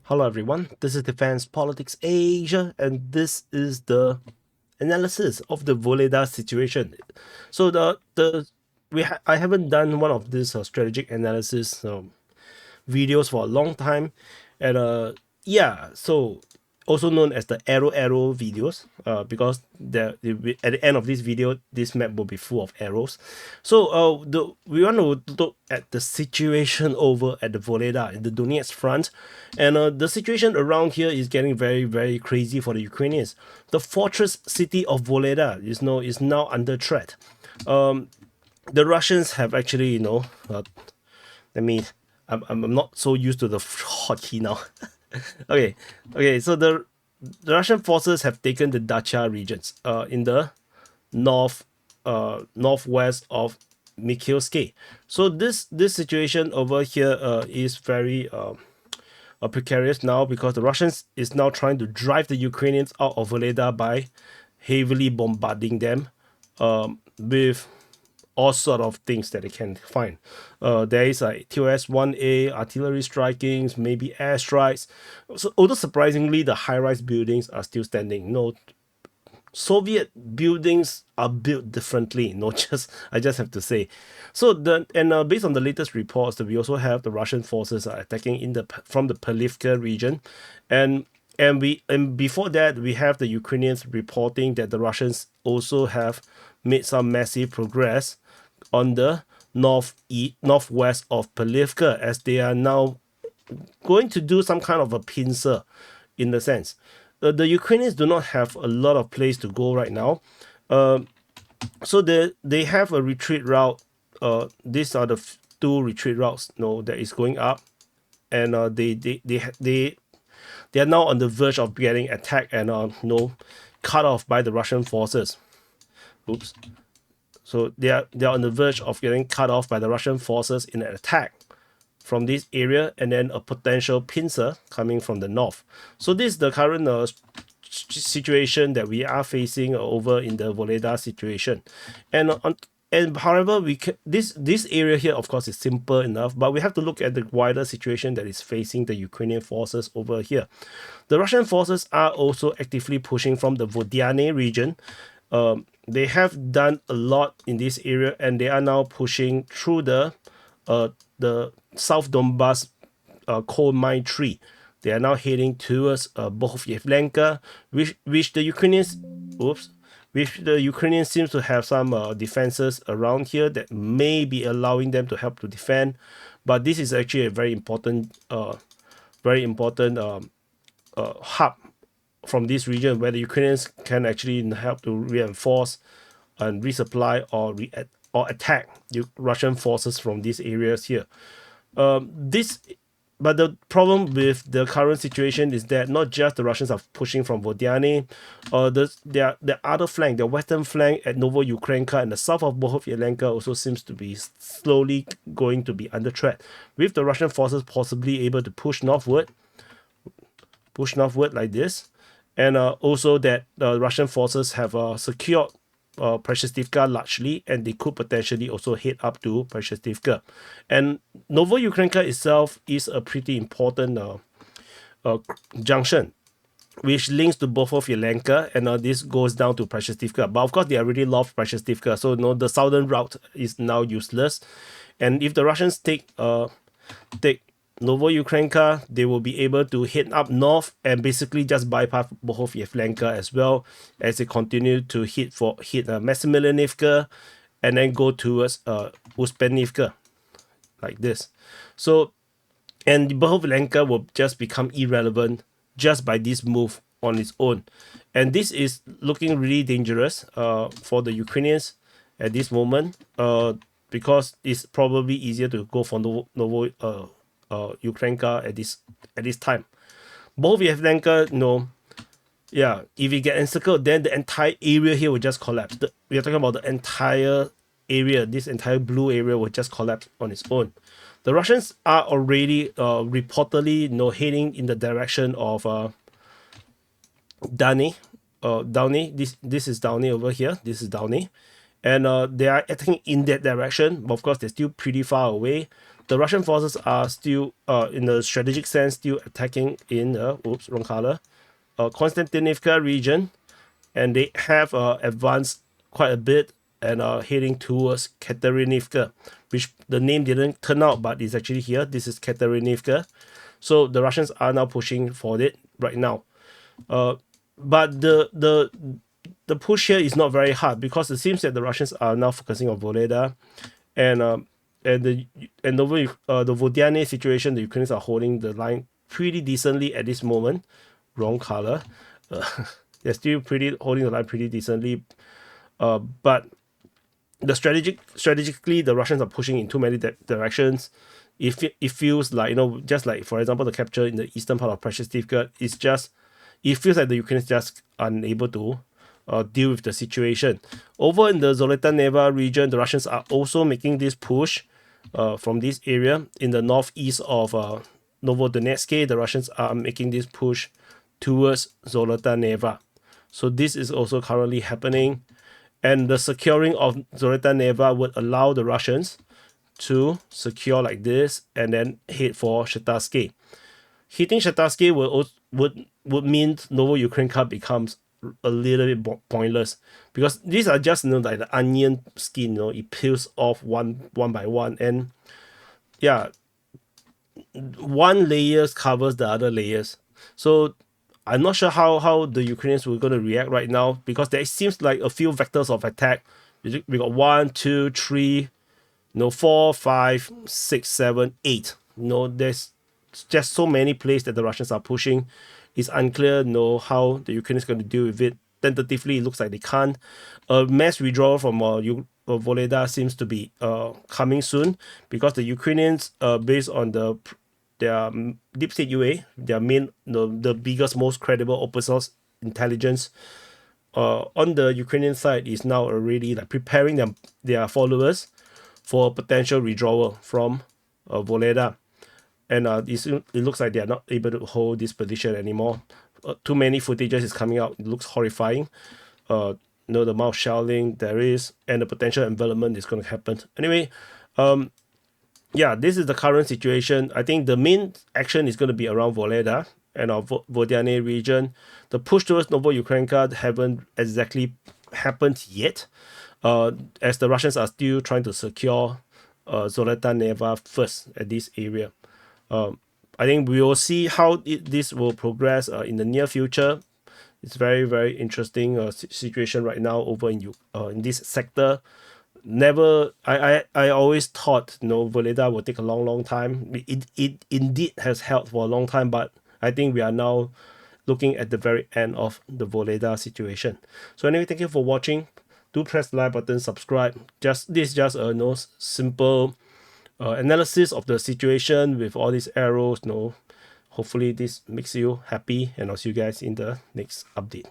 Hello everyone, this is Defense Politics Asia, and this is the analysis of the Vuhledar situation. So I haven't done one of these strategic analysis videos for a long time, and yeah, so also known as the arrow videos, because at the end of this video, this map will be full of arrows. So we want to look at the situation over at the Vuhledar in the Donetsk front, and the situation around here is getting very crazy for the Ukrainians. The fortress city of Vuhledar is now under threat. The Russians have actually let me I'm not so used to the hotkey now. Okay, so the Russian forces have taken the Dacha regions in the northwest of Mikhailsk. So this situation over here is very precarious now, because the Russians is now trying to drive the Ukrainians out of Vuhledar by heavily bombarding them with all sort of things that they can find. There is like TOS-1A, artillery strikings, maybe airstrikes. So, although surprisingly, the high-rise buildings are still standing. No, Soviet buildings are built differently. I just have to say. So based on the latest reports, that we also have the Russian forces are attacking from the Perlivka region, and before that we have the Ukrainians reporting that the Russians also have made some massive progress on the northwest of Perlivka, as they are now going to do some kind of a pincer, in the sense. The Ukrainians do not have a lot of place to go right now, so they have a retreat route. These are the two retreat routes that is going up, and they are now on the verge of getting attacked and cut off by the Russian forces. Oops. So they are on the verge of getting cut off by the Russian forces in an attack from this area, and then a potential pincer coming from the north. So this is the current situation that we are facing over in the Vuhledar situation. And however, this area here, of course, is simple enough, but we have to look at the wider situation that is facing the Ukrainian forces over here. The Russian forces are also actively pushing from the Vodyane region. They have done a lot in this area, and they are now pushing through the South Donbass coal mine tree. They are now heading towards Bohov-Yevlenka, which the Ukrainians seems to have some defenses around here that may be allowing them to help to defend. But this is actually a very important hub from this region, where the Ukrainians can actually help to reinforce and resupply or attack the Russian forces from these areas here. But the problem with the current situation is that not just the Russians are pushing from Vodyane, the other flank, the western flank at Novoyukrainka and the south of Bohov-Yevlenka also seems to be slowly going to be under threat, with the Russian forces possibly able to push northward like this. And also that the Russian forces have secured Preshestivka largely, and they could potentially also head up to Preshestivka. And Novoyukrainka itself is a pretty important junction, which links to Bohov-Yevlenka, and this goes down to Preshestivka. But of course, they already lost Preshestivka, so the southern route is now useless. And if the Russians take Novoyukrainka, they will be able to head up north and basically just bypass Bohov-Yevlenka, as well as they continue to hit Maximilianivka and then go towards Uspenivka like this. So, and Bohov-Yevlenka will just become irrelevant just by this move on its own. And this is looking really dangerous for the Ukrainians at this moment, because it's probably easier to go for Ukrainka at this time. Bohov-Yevlenka, if you get encircled, then the entire area here will just collapse. We are talking about the entire area. This entire blue area will just collapse on its own. The Russians are already reportedly heading in the direction of Downey. This is Downey over here. This is Downey. And they are attacking in that direction, but of course they're still pretty far away. the Russian forces are still, in the strategic sense, still attacking in the, oops, wrong color, Konstantinivka region, and they have advanced quite a bit and are heading towards Katerinivka, which the name didn't turn out, but it's actually here. This is Katerinivka. So the Russians are now pushing for it right now. But the push here is not very hard because it seems that the Russians are now focusing on Vuhledar, and the Vodiane situation, the Ukrainians are holding the line pretty decently at this moment. Wrong color. They're still holding the line pretty decently, but the strategically the Russians are pushing in too many directions. It feels like, just like, for example, the capture in the eastern part of Preshestivka, it feels like the Ukrainians just unable to deal with the situation. Over in the Zolota Neva region, the Russians are also making this push from this area. In the northeast of Novodonetsk, the Russians are making this push towards Zolota Neva. So this is also currently happening. And the securing of Zolota Neva would allow the Russians to secure like this and then head for Shatarsky. Hitting Shatarsky would mean Novo-Ukrainka becomes a little bit pointless, because these are just like the onion skin, it peels off one by one, and yeah, one layer covers the other layers. So I'm not sure how the Ukrainians were going to react right now, because there seems like a few vectors of attack. We got 1, 2, 3, 4, 5, 6, 7, 8. There's just so many places that the Russians are pushing. It's unclear how the Ukrainians going to deal with it. Tentatively, it looks like they can't. A mass withdrawal from Vuhledar seems to be coming soon, because the Ukrainians, based on their deep state UA, their main, the biggest, most credible open source intelligence on the Ukrainian side is now already like preparing their followers for potential withdrawal from Vuhledar. And it looks like they are not able to hold this position anymore. Too many footages is coming out. It looks horrifying. The amount of shelling there is, and the potential envelopment is going to happen. Anyway, yeah, this is the current situation. I think the main action is going to be around Vuhledar and our Vodiane region. The push towards Novo-Ukrainka haven't exactly happened yet, as the Russians are still trying to secure Zolota Neva first at this area. I think we will see how this will progress in the near future. It's very, very interesting situation right now over in this sector. I always thought Vuhledar will take a long time. It indeed has held for a long time, but I think we are now looking at the very end of the Vuhledar situation. So anyway, thank you for watching. Do press the like button, subscribe. This is just a simple analysis of the situation with all these arrows. Hopefully this makes you happy, and I'll see you guys in the next update.